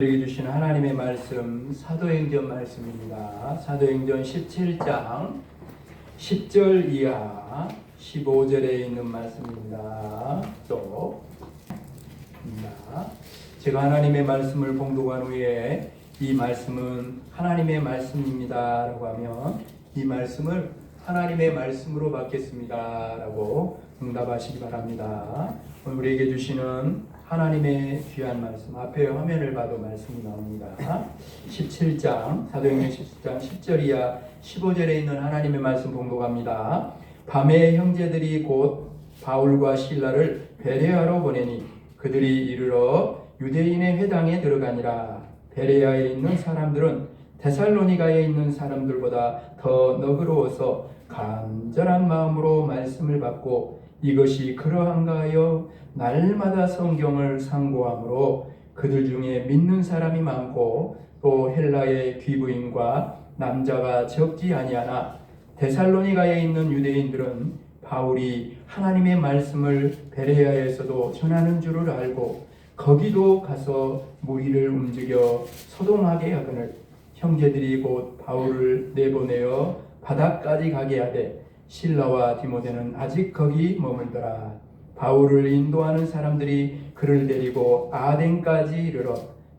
우리에게 주신 하나님의 말씀 사도행전 말씀입니다. 사도행전 17장 10절 이하 15절에 있는 말씀입니다. 제가 하나님의 말씀을 봉독한 후에 이 말씀은 하나님의 말씀입니다 라고 하면 이 말씀을 하나님의 말씀으로 받겠습니다 라고 응답하시기 바랍니다. 오늘 우리에게 주시는 하나님의 귀한 말씀, 앞에 화면을 봐도 말씀이 나옵니다. 17장, 사도행전 17장 10절 이하 15절에 있는 하나님의 말씀 봉독합니다. 밤에 형제들이 곧 바울과 실라를 베레아로 보내니 그들이 이르러 유대인의 회당에 들어가니라. 베레아에 있는 사람들은 데살로니가에 있는 사람들보다 더 너그러워서 간절한 마음으로 말씀을 받고 이것이 그러한가 하여 날마다 성경을 상고함으로 그들 중에 믿는 사람이 많고 또 헬라의 귀부인과 남자가 적지 아니하나 데살로니가에 있는 유대인들은 바울이 하나님의 말씀을 베레아에서도 전하는 줄을 알고 거기도 가서 무리를 움직여 소동하게 하거늘 형제들이 곧 바울을 내보내어 바다까지 가게 하되 실라와 디모데는 아직 거기 머물더라. 바울을 인도하는 사람들이 그를 데리고 아덴까지 이르러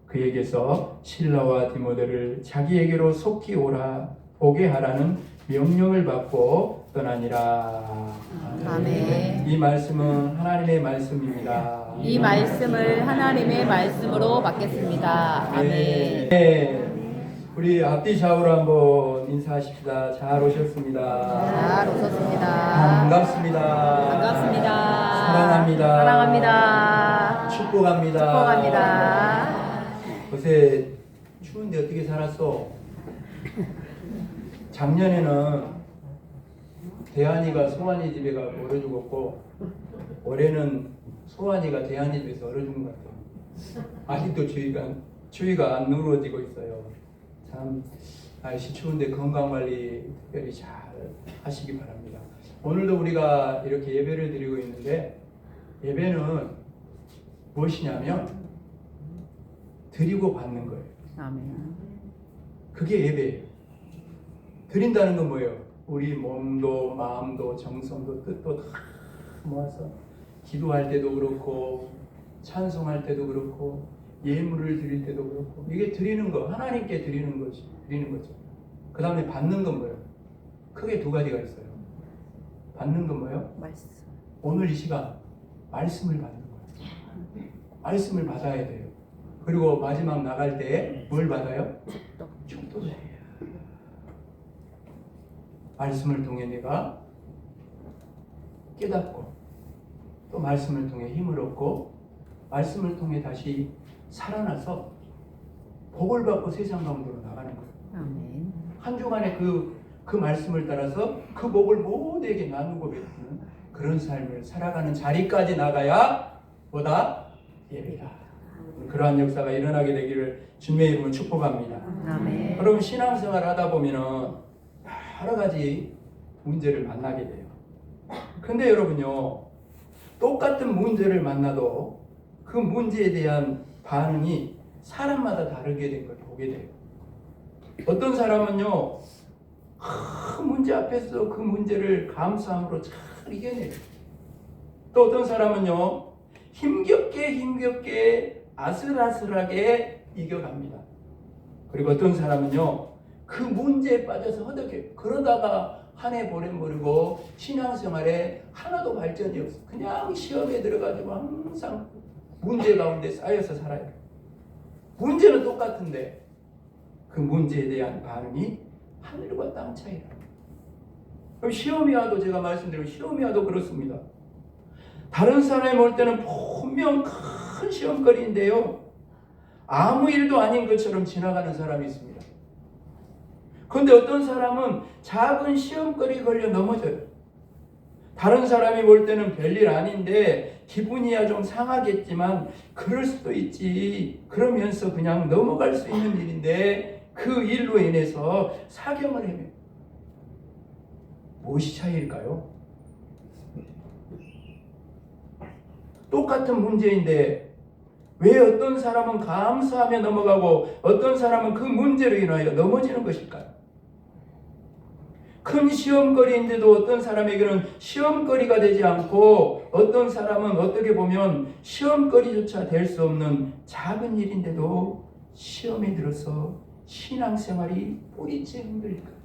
그에게서 실라와 디모데를 자기에게로 속히 오게 하라는 명령을 받고 떠나니라. 아멘. 이 말씀은 하나님의 말씀입니다. 이 말씀을 하나님의 말씀으로 받겠습니다. 아멘. 네. 우리 앞뒤 좌우로 한번 인사하십시다. 잘 오셨습니다. 잘 오셨습니다. 반갑습니다. 반갑습니다. 사랑합니다. 사랑합니다. 축복합니다. 축복합니다. 요새 추운데 어떻게 살았어? 작년에는 대한이가 소환이 집에 가서 얼어 죽었고 올해는 소환이가 대한이 집에서 얼어 죽은 것 같아요. 아직도 추위가 안 누러지고 있어요. 참 날씨 추운데 건강관리 특별히 잘 하시기 바랍니다. 오늘도 우리가 이렇게 예배를 드리고 있는데 예배는 무엇이냐면 드리고 받는 거예요. 아멘. 그게 예배예요. 드린다는 건 뭐예요? 우리 몸도 마음도 정성도 뜻도 다 모아서 기도할 때도 그렇고 찬송할 때도 그렇고 예물을 드릴 때도 그렇고 이게 드리는 거, 하나님께 드리는 거죠. 그 다음에 받는 건 뭐예요? 크게 두 가지가 있어요. 받는 건 뭐예요? 말씀. 오늘 이 시간 말씀을 받는 거예요. 말씀을 받아야 돼요. 그리고 마지막 나갈 때 뭘 받아요? 축도를 해요. 말씀을 통해 내가 깨닫고 또 말씀을 통해 힘을 얻고 말씀을 통해 다시 살아나서 복을 받고 세상 가운데로 나가는 거예요. 아멘. 한 주간에 그 말씀을 따라서 그 복을 모두에게 나누고 베푸는 그런 삶을 살아가는 자리까지 나가야 뭐다? 예배다. 그러한 역사가 일어나게 되기를 주님의 이름으로 축복합니다. 아멘. 그럼 신앙생활 하다 보면은 여러 가지 문제를 만나게 돼요. 근데 여러분요, 똑같은 문제를 만나도 그 문제에 대한 반응이 사람마다 다르게 된 걸 보게 돼요. 어떤 사람은요, 큰 문제 앞에서 그 문제를 감사함으로 잘 이겨내요. 또 어떤 사람은요, 힘겹게 아슬아슬하게 이겨갑니다. 그리고 어떤 사람은요, 그 문제에 빠져서 허덕여요. 그러다가 한 해 보내버리고 신앙생활에 하나도 발전이 없어. 그냥 시험에 들어가지고 항상 문제 가운데 쌓여서 살아요. 문제는 똑같은데 그 문제에 대한 반응이 하늘과 땅 차이라. 그럼 시험이 와도 제가 말씀드린 시험이 와도 그렇습니다. 다른 사람이 볼 때는 분명 큰 시험거리인데요. 아무 일도 아닌 것처럼 지나가는 사람이 있습니다. 그런데 어떤 사람은 작은 시험거리 걸려 넘어져요. 다른 사람이 볼 때는 별일 아닌데 기분이야 좀 상하겠지만 그럴 수도 있지. 그러면서 그냥 넘어갈 수 있는 일인데 그 일로 인해서 사경을 헤매요. 무엇이 차이일까요? 똑같은 문제인데 왜 어떤 사람은 감사하며 넘어가고 어떤 사람은 그 문제로 인하여 넘어지는 것일까요? 큰 시험거리인데도 어떤 사람에게는 시험거리가 되지 않고 어떤 사람은 어떻게 보면 시험거리조차 될 수 없는 작은 일인데도 시험에 들어서 신앙생활이 뿌리째 흔들릴까요?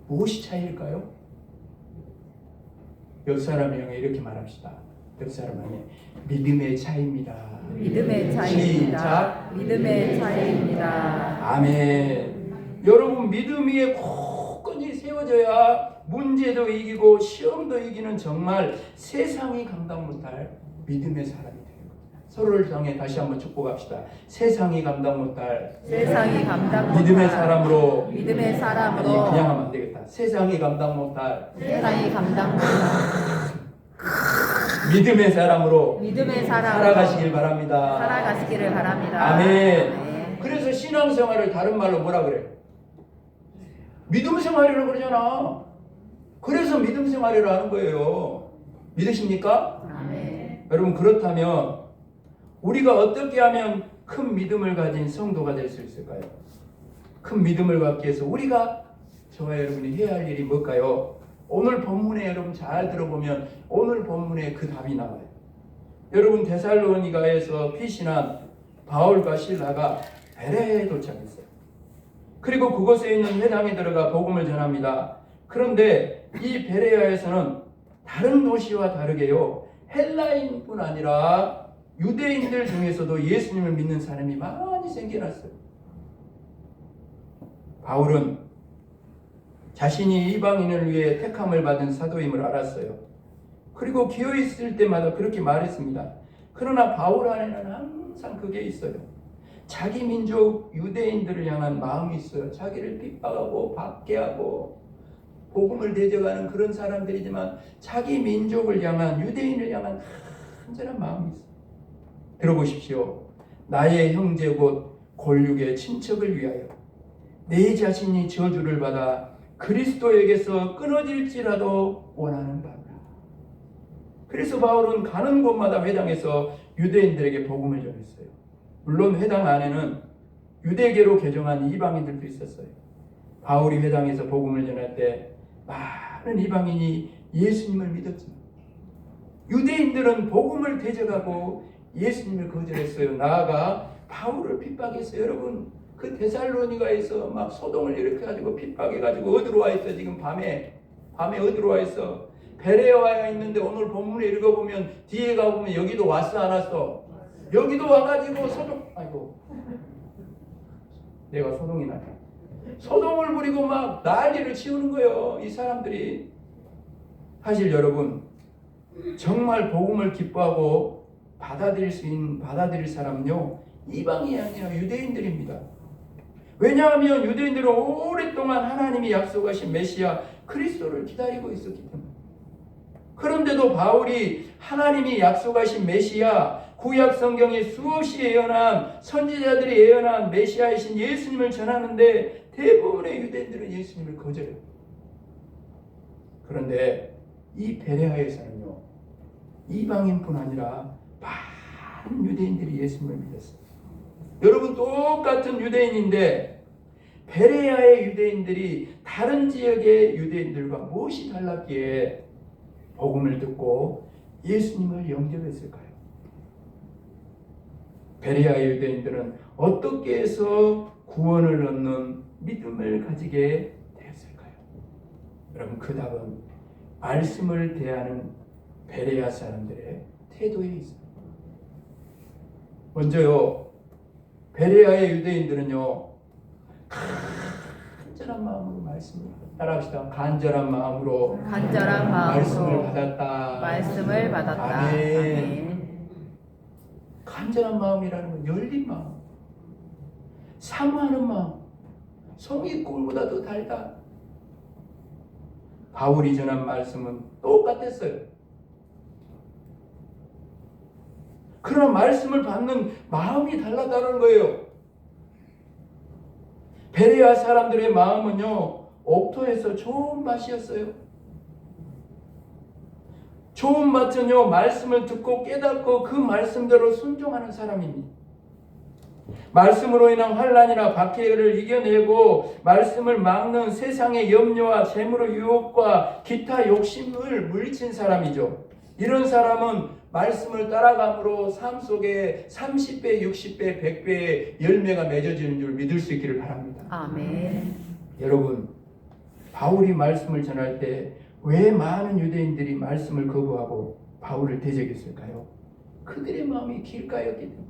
무엇이 차이일까요? 옆 사람에게 이렇게 말합시다. 옆 사람에게 믿음의 차이입니다. 믿음의 차이입니다. 시작. 믿음의 차이입니다. 아멘. 여러분 믿음 위에 굳건히 세워져야 문제도 이기고 시험도 이기는 정말 세상이 감당 못할 믿음의 사람이 되는 겁니다. 서로를 향해 다시 한번 축복합시다. 세상이 감당 못할 세상이 감당 못할 믿음의 사람으로. 믿음의 아니 사람으로 그냥 하면 안 되겠다. 세상이 감당 못할 세상이 감당 못할 믿음의 사람으로 믿음의 사람으로 살아가시길 바랍니다. 살아가시기를 바랍니다. 아멘. 네. 그래서 신앙생활을 다른 말로 뭐라 그래? 믿음 생활이라고 그러잖아. 그래서 믿음 생활이라고 하는 거예요. 믿으십니까? 아멘. 여러분 그렇다면 우리가 어떻게 하면 큰 믿음을 가진 성도가 될 수 있을까요? 큰 믿음을 갖기 위해서 우리가 저와 여러분이 해야 할 일이 뭘까요? 오늘 본문에 여러분 잘 들어보면 오늘 본문에 그 답이 나와요. 여러분 데살로니가에서 피신한 바울과 실라가 베레아에 도착했어요. 그리고 그곳에 있는 회당에 들어가 복음을 전합니다. 그런데 이 베레아에서는 다른 도시와 다르게요, 헬라인뿐 아니라 유대인들 중에서도 예수님을 믿는 사람이 많이 생겨났어요. 바울은 자신이 이방인을 위해 택함을 받은 사도임을 알았어요. 그리고 기어있을 때마다 그렇게 말했습니다. 그러나 바울 안에는 항상 그게 있어요. 자기 민족 유대인들을 향한 마음이 있어요. 자기를 핍박하고 박해하고 복음을 대적하는 그런 사람들이지만 자기 민족을 향한, 유대인을 향한 간절한 마음이 있어요. 들어보십시오. 나의 형제 곧 골육의 친척을 위하여 내 자신이 저주를 받아 그리스도에게서 끊어질지라도 원하는 바다. 그래서 바울은 가는 곳마다 회당에서 유대인들에게 복음을 전했어요. 물론 회당 안에는 유대계로 개종한 이방인들도 있었어요. 바울이 회당에서 복음을 전할 때 많은 이방인이 예수님을 믿었지만 유대인들은 복음을 대적하고 예수님을 거절했어요. 나아가 바울을 핍박했어요. 여러분 그 데살로니가에서 막 소동을 이렇게 가지고 핍박해가지고 어디로 와 있어? 지금 밤에 어디로 와 있어? 베레아에 있는데 오늘 본문에 읽어보면 뒤에 가보면 여기도 왔어 안 왔어? 여기도 와가지고 아이고 내가 소동이 나네. 소동을 부리고 막 난리를 치우는 거예요. 이 사람들이. 사실 여러분 정말 복음을 기뻐하고 받아들일 사람은요 이방인이 아니라 유대인들입니다. 왜냐하면 유대인들은 오랫동안 하나님이 약속하신 메시아 그리스도를 기다리고 있었기 때문에. 그런데도 바울이 하나님이 약속하신 메시아, 구약 성경에 수없이 예언한 선지자들이 예언한 메시아이신 예수님을 전하는데 대부분의 유대인들은 예수님을 거절해요. 그런데 이 베레아에서는요 이방인뿐 아니라 많은 유대인들이 예수님을 믿었어요. 여러분 똑같은 유대인인데 베레아의 유대인들이 다른 지역의 유대인들과 무엇이 달랐기에 복음을 듣고 예수님을 영접했을까요? 베레아의 유대인들은 어떻게 해서 구원을 얻는 믿음을 가지게 되었을까요? 여러분 그 답은 말씀을 대하는 베레아 사람들의 태도에 있습니다. 먼저요 베레아의 유대인들은요 간절한 마음으로 말씀을 따라합시다. 간절한 마음으로 말씀을 받았다. 말씀을 받았다. 아멘. 간절한 마음이라는 건 열린 마음, 사모하는 마음, 송이꿀보다 더 달다. 바울이 전한 말씀은 똑같았어요. 그러나 말씀을 받는 마음이 달랐다는 거예요. 베레아 사람들의 마음은요 옥토에서 좋은 맛이었어요. 좋은 밭은요 말씀을 듣고 깨닫고 그 말씀대로 순종하는 사람입니다. 말씀으로 인한 환난이나 박해를 이겨내고 말씀을 막는 세상의 염려와 재물의 유혹과 기타 욕심을 물리친 사람이죠. 이런 사람은 말씀을 따라감으로 삶 속에 30배, 60배, 100배의 열매가 맺어지는 줄 믿을 수 있기를 바랍니다. 아멘. 여러분, 바울이 말씀을 전할 때 왜 많은 유대인들이 말씀을 거부하고 바울을 대적했을까요? 그들의 마음이 길가였기 때문에.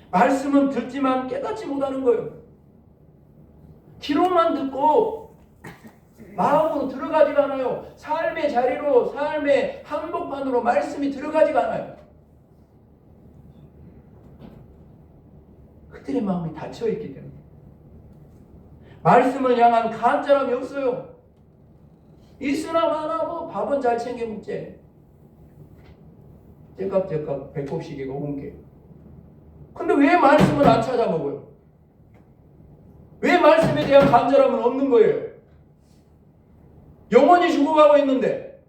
말씀은 듣지만 깨닫지 못하는 거예요. 귀로만 듣고 마음으로 들어가지가 않아요. 삶의 자리로, 삶의 한복판으로 말씀이 들어가지가 않아요. 그들의 마음이 닫혀있기 때문에. 말씀을 향한 간절함이 없어요. 있으나 마나 뭐 밥은 잘 챙겨 먹지. 째깍째깍 배꼽시계가 5개. 근데 왜 말씀을 안 찾아 먹어요? 왜 말씀에 대한 간절함은 없는 거예요? 영원히 죽어가고 있는데.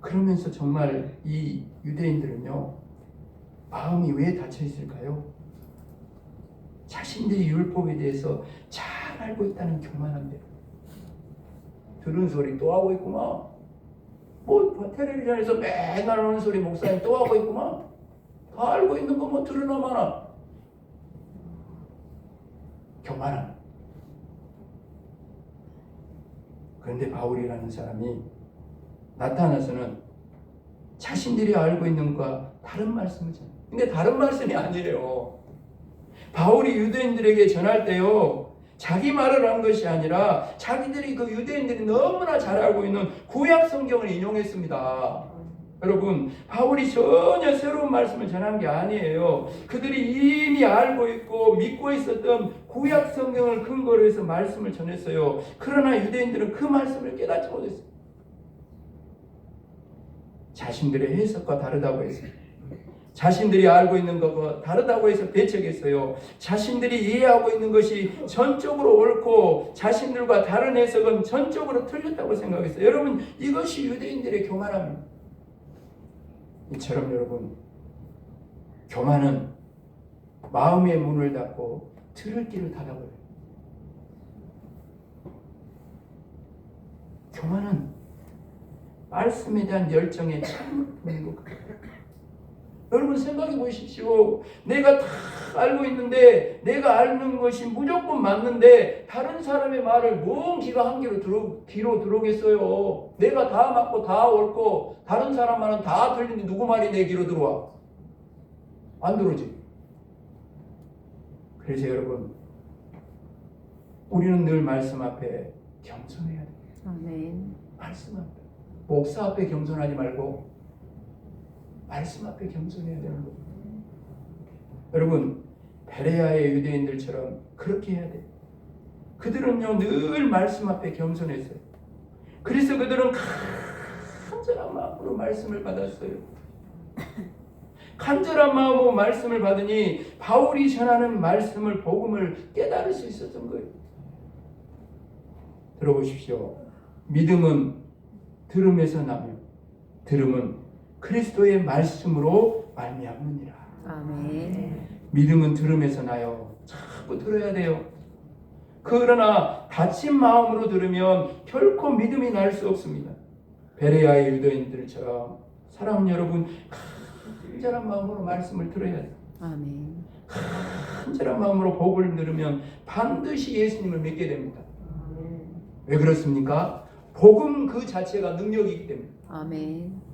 그러면서 정말 이 유대인들은요, 마음이 왜 닫혀 있을까요? 자신들이 율법에 대해서 잘 알고 있다는 교만함대로. 들은 소리 또 하고 있구만. 뭐 텔레비전에서 맨날 하는 소리 목사님 또 하고 있구만. 다 알고 있는 거 뭐 들으나 마나. 교만함. 그런데 바울이라는 사람이 나타나서는 자신들이 알고 있는 것과 다른 말씀을 전해요. 근데 다른 말씀이 아니에요. 바울이 유대인들에게 전할 때요, 자기 말을 한 것이 아니라 자기들이 그 유대인들이 너무나 잘 알고 있는 구약 성경을 인용했습니다. 여러분, 바울이 전혀 새로운 말씀을 전한 게 아니에요. 그들이 이미 알고 있고 믿고 있었던 구약 성경을 근거로 해서 말씀을 전했어요. 그러나 유대인들은 그 말씀을 깨닫지 못했어요. 자신들의 해석과 다르다고 했어요. 자신들이 알고 있는 것과 다르다고 해서 배척했어요. 자신들이 이해하고 있는 것이 전적으로 옳고 자신들과 다른 해석은 전적으로 틀렸다고 생각했어요. 여러분, 이것이 유대인들의 교만함입니다. 이처럼 여러분, 교만은 마음의 문을 닫고 들을 길을 닫아버려요. 교만은 말씀에 대한 열정에 참으로 불구하고. 여러분 생각해 보십시오. 내가 다 알고 있는데 내가 아는 것이 무조건 맞는데 다른 사람의 말을 뭔 귀가 한 귀로 들어오겠어요. 내가 다 맞고 다 옳고 다른 사람 말은 다 틀린데 누구 말이 내 귀로 들어와? 안 들어오지. 그래서 여러분, 우리는 늘 말씀 앞에 겸손해야 돼요. 아멘. 말씀 앞에. 목사 앞에 겸손하지 말고 말씀 앞에 겸손해야 되는 겁니다. 여러분, 베레아의 유대인들처럼 그렇게 해야 돼요. 그들은요 늘 말씀 앞에 겸손했어요. 그래서 그들은 간절한 마음으로 말씀을 받았어요. 간절한 마음으로 말씀을 받으니 바울이 전하는 말씀을, 복음을 깨달을 수 있었던 거예요. 들어보십시오. 믿음은 들음에서 나며 들음은 그리스도의 말씀으로 말미암느니라. 아멘. 믿음은 들음에서 나요. 자꾸 들어야 돼요. 그러나 닫힌 마음으로 들으면 결코 믿음이 날 수 없습니다. 베레아의 유대인들처럼 사랑하는 여러분, 간절한 마음으로 말씀을 들어야 돼요. 아멘. 간절한 마음으로 복을 들으면 반드시 예수님을 믿게 됩니다. 왜 그렇습니까? 복음 그 자체가 능력이기 때문에. 아멘.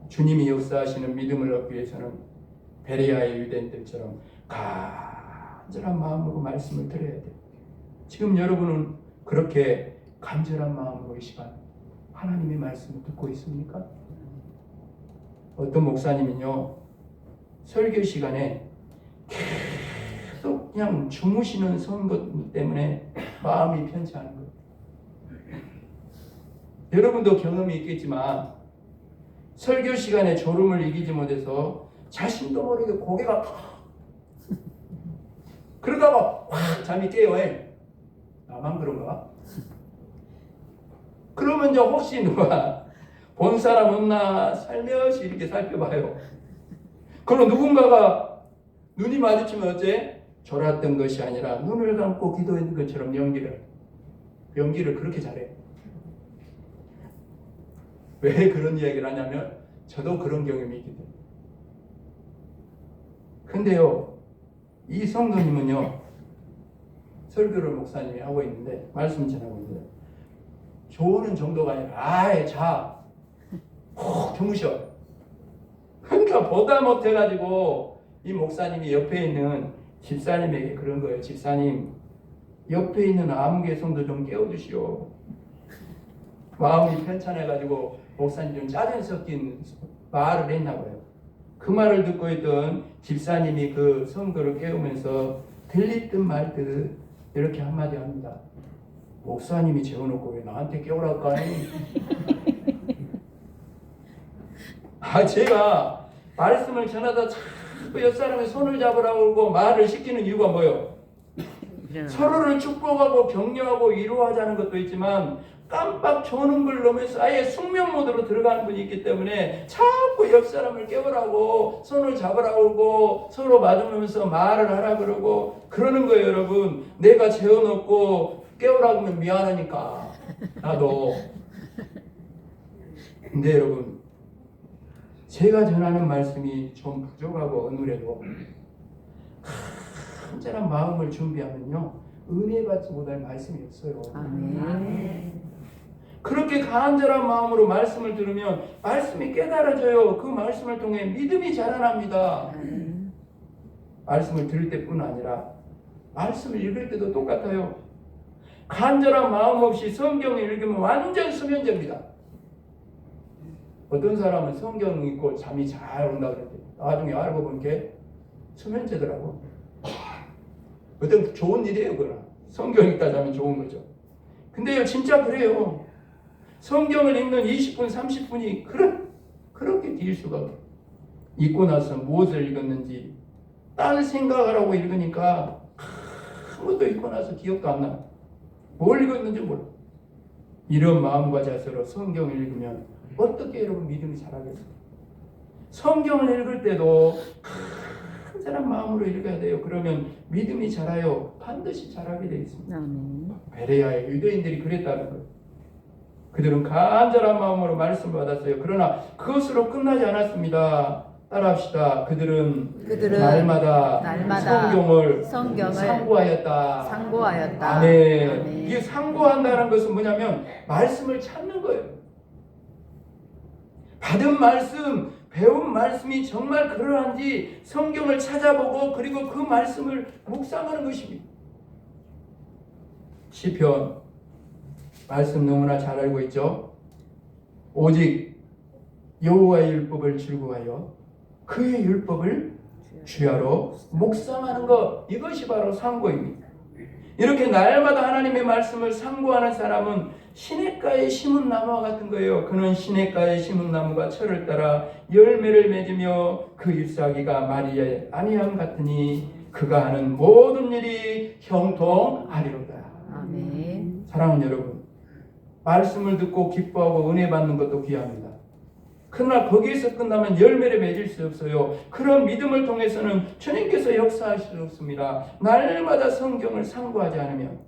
주님이 역사하시는 믿음을 얻기 위해서는 베레아의 유대인들처럼 간절한 마음으로 말씀을 들어야 돼요. 지금 여러분은 그렇게 간절한 마음으로 이 시간 하나님의 말씀을 듣고 있습니까? 어떤 목사님은요, 설교 시간에 계속 그냥 주무시는 선것 때문에 마음이 편치 않은 거예요. 여러분도 경험이 있겠지만 설교 시간에 졸음을 이기지 못해서 자신도 모르게 고개가 그러다가 확 잠이 깨요. 나만 그런가? 그러면 이제 혹시 누가 본 사람 없나 살며시 이렇게 살펴봐요. 그럼 누군가가 눈이 마주치면 어째? 졸았던 것이 아니라 눈을 감고 기도했던 것처럼 연기를 그렇게 잘해요. 왜 그런 이야기를 하냐면 저도 그런 경험이 있기 때문에. 근데요, 이 성도님은요, 설교를 목사님이 하고 있는데, 말씀 전하고 있는데, 조는 정도가 아니라, 아예 자, 푹 주무셔. 그러니까 보다 못해가지고, 이 목사님이 옆에 있는 집사님에게 그런 거예요. 집사님, 옆에 있는 아무개 성도 좀 깨워주시오. 마음이 편찮아가지고, 목사님 좀 짜증 섞인 말을 했나 봐요. 그 말을 듣고 있던 집사님이 그 성도를 깨우면서 들리듯 말듯 이렇게 한마디 합니다. 목사님이 재워놓고 왜 나한테 깨우랄까니? 제가 말씀을 전하다 자꾸 옆 사람의 손을 잡으라고 하고 말을 시키는 이유가 뭐예요? 서로를 축복하고 격려하고 위로하자는 것도 있지만 깜빡 조는 걸 넘어서 아예 숙면 모드로 들어가는 분이 있기 때문에 자꾸 옆 사람을 깨우라고 손을 잡으라고 하고 서로 마주보면서 말을 하라 그러고 그러는 거예요. 여러분, 내가 재워놓고 깨우라고 하면 미안하니까 나도. 근데 여러분, 제가 전하는 말씀이 좀 부족하고 어눌해도 간절한 마음을 준비하면요 은혜 받지 못할 말씀이 없어요. 아멘. 그렇게 간절한 마음으로 말씀을 들으면 말씀이 깨달아져요. 그 말씀을 통해 믿음이 자라납니다. 말씀을 들을 때뿐 아니라 말씀을 읽을 때도 똑같아요. 간절한 마음 없이 성경을 읽으면 완전 수면제입니다. 어떤 사람은 성경 읽고 잠이 잘 온다 그랬더니 나중에 알고 보니 게 수면제더라고. 어떤 좋은 일이에요. 그거는 성경 읽다 자면 좋은 거죠. 근데요 진짜 그래요. 성경을 읽는 20분 30분이 그렇게 길 수가 없어요. 읽고 나서 무엇을 읽었는지 딴 생각을 하고 읽으니까 아무것도 읽고 나서 기억도 안 나. 뭘 읽었는지 몰라. 이런 마음과 자세로 성경을 읽으면 어떻게 여러분 믿음이 자라겠어요? 성경을 읽을 때도 간절한 마음으로 읽어야 돼요. 그러면 믿음이 자라요. 반드시 자라게 되어 있습니다. 베레아의 유대인들이 그랬다는 거예요. 그들은 간절한 마음으로 말씀을 받았어요. 그러나 그것으로 끝나지 않았습니다. 따라합시다. 그들은 날마다 성경을 상고하였다. 아멘. 이게 상고한다는 것은 뭐냐면 말씀을 찾는 거예요. 받은 말씀, 배운 말씀이 정말 그러한지 성경을 찾아보고 그리고 그 말씀을 묵상하는 것입니다. 시편 말씀 너무나 잘 알고 있죠. 오직 여호와의 율법을 즐거워하여 그의 율법을 주야로 묵상하는 것, 이것이 바로 상고입니다. 이렇게 날마다 하나님의 말씀을 상고하는 사람은 시냇가에 심은 나무와 같은 거예요. 그는 시냇가에 심은 나무가 철을 따라 열매를 맺으며 그 잎사귀가 마리의 아니함 같으니 그가 하는 모든 일이 형통하리로다. 아멘. 사랑하는 여러분, 말씀을 듣고 기뻐하고 은혜 받는 것도 귀합니다. 그러나 거기에서 끝나면 열매를 맺을 수 없어요. 그런 믿음을 통해서는 주님께서 역사하실 수 없습니다. 날마다 성경을 상고하지 않으면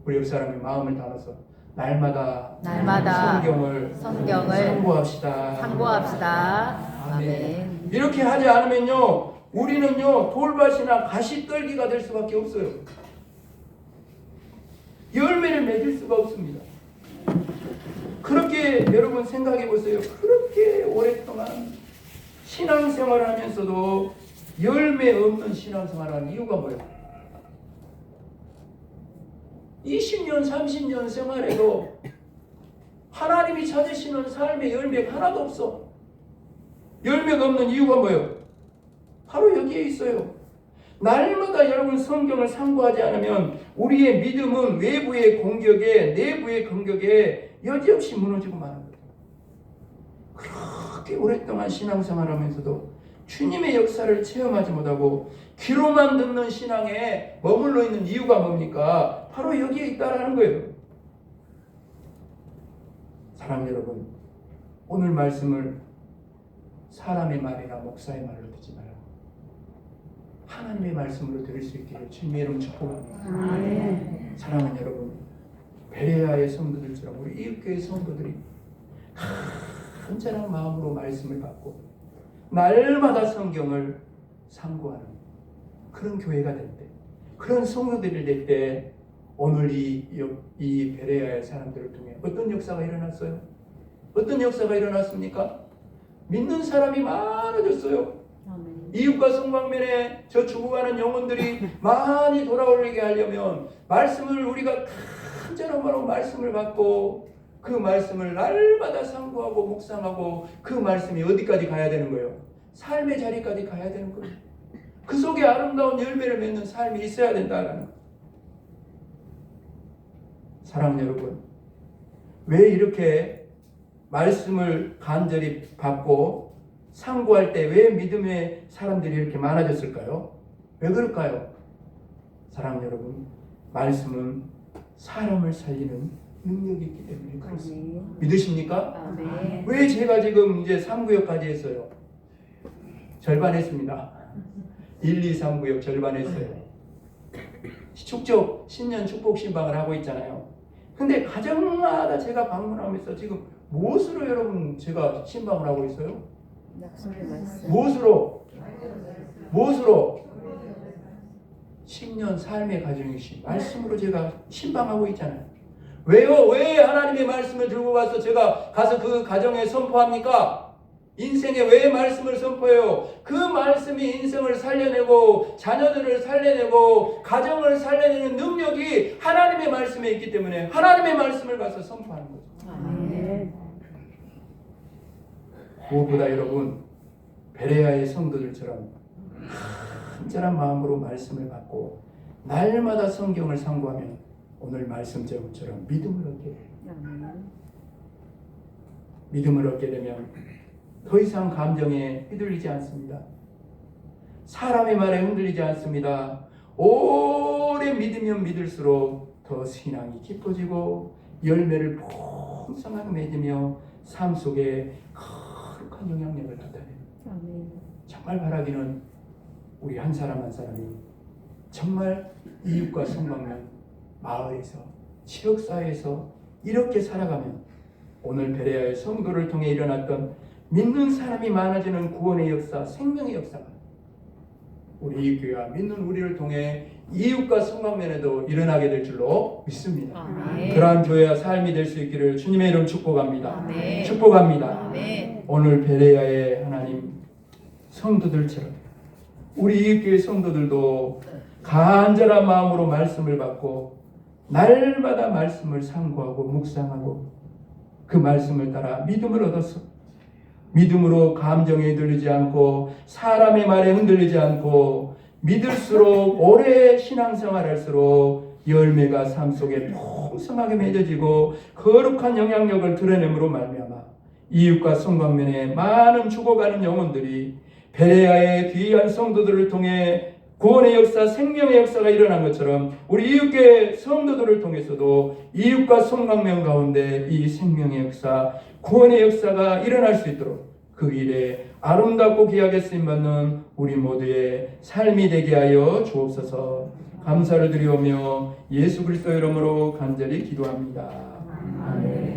우리 옆 사람이 마음을 담아서 날마다 성경을 상고합시다. 아멘. 이렇게 하지 않으면요 우리는요 돌밭이나 가시떨기가 될 수밖에 없어요. 열매를 맺을 수가 없습니다. 그렇게 여러분 생각해 보세요. 그렇게 오랫동안 신앙생활을 하면서도 열매 없는 신앙생활을 하는 이유가 뭐예요? 20년, 30년 생활해도 하나님이 찾으시는 삶의 열매가 하나도 없어. 열매가 없는 이유가 뭐예요? 바로 여기에 있어요. 날마다 여러분 성경을 상고하지 않으면 우리의 믿음은 외부의 공격에 내부의 공격에 여지없이 무너지고 마는 거예요. 그렇게 오랫동안 신앙생활하면서도 주님의 역사를 체험하지 못하고 귀로만 듣는 신앙에 머물러 있는 이유가 뭡니까? 바로 여기에 있다라는 거예요. 사랑하는 여러분, 오늘 말씀을 사람의 말이나 목사의 말로 듣지 말고 하나님의 말씀으로 들을 수 있기를 주님의 이름 축복합니다. 사랑하는 여러분, 베레아의 성도들처럼 우리 이웃교회 성도들이 간절한 마음으로 말씀을 받고 날마다 성경을 상고하는 그런 교회가 될 때, 그런 성도들이 될 때 오늘 이 베레아의 사람들을 통해 어떤 역사가 일어났어요? 어떤 역사가 일어났습니까? 믿는 사람이 많아졌어요. 이웃과 성방면에 저 죽어가는 영혼들이 많이 돌아오게 하려면 말씀을 우리가 간절한 마음으로 말씀을 받고 그 말씀을 날마다 상고하고 묵상하고 그 말씀이 어디까지 가야 되는 거예요? 삶의 자리까지 가야 되는 거예요. 그 속에 아름다운 열매를 맺는 삶이 있어야 된다는 거예요. 사랑하는 여러분, 왜 이렇게 말씀을 간절히 받고 상고할 때 왜 믿음의 사람들이 이렇게 많아졌을까요? 왜 그럴까요? 사랑하는 여러분, 말씀은 사람을 살리는 능력이 있기 때문에 그렇습니다. 믿으십니까? 왜 제가 지금 이제 3구역까지 했어요? 절반 했습니다. 1, 2, 3구역 절반 했어요. 축적 신년 축복 신방을 하고 있잖아요. 근데 가정마다 제가 방문하면서 지금 무엇으로 여러분 제가 신방을 하고 있어요? 무엇으로? 10년 삶의 가정이신 말씀으로 제가 신방하고 있잖아요. 왜요? 왜 하나님의 말씀을 들고 가서 제가 가서 그 가정에 선포합니까? 인생에 왜 말씀을 선포해요? 그 말씀이 인생을 살려내고 자녀들을 살려내고 가정을 살려내는 능력이 하나님의 말씀에 있기 때문에 하나님의 말씀을 가서 선포하는 거죠. 무엇보다 여러분, 베레아의 성도들처럼 간절한 마음으로 말씀을 받고 날마다 성경을 상고하면 오늘 말씀 제목처럼 믿음을 얻게 돼요. 믿음을 얻게 되면 더 이상 감정에 휘둘리지 않습니다. 사람의 말에 흔들리지 않습니다. 오래 믿으면 믿을수록 더 신앙이 깊어지고 열매를 풍성하게 맺으며 삶 속에 거룩한 영향력을 나타내요. 정말 바라기는 우리 한 사람 한 사람이 정말 이웃과 성방면 마을에서 지역사회에서 이렇게 살아가면 오늘 베레아의 성도를 통해 일어났던 믿는 사람이 많아지는 구원의 역사, 생명의 역사가 우리 이웃교회와 믿는 우리를 통해 이웃과 성방면에도 일어나게 될 줄로 믿습니다. 그러한 교회와 삶이 될 수 있기를 주님의 이름 축복합니다. 축복합니다. 오늘 베레아의 하나님 성도들처럼 우리 이웃교회 성도들도 간절한 마음으로 말씀을 받고 날마다 말씀을 상고하고 묵상하고 그 말씀을 따라 믿음을 얻어서 믿음으로 감정에 흔들리지 않고 사람의 말에 흔들리지 않고 믿을수록 오래 신앙생활할수록 열매가 삶 속에 풍성하게 맺어지고 거룩한 영향력을 드러냄으로 말미암아 이웃과 성방면에 많은 죽어가는 영혼들이 베레아의 귀한 성도들을 통해 구원의 역사, 생명의 역사가 일어난 것처럼 우리 이웃교회 성도들을 통해서도 이웃과 성방면 가운데 이 생명의 역사, 구원의 역사가 일어날 수 있도록 그 일에 아름답고 귀하게 쓰임받는 우리 모두의 삶이 되게 하여 주옵소서. 감사를 드리오며 예수 그리스도 이름으로 간절히 기도합니다. 아멘.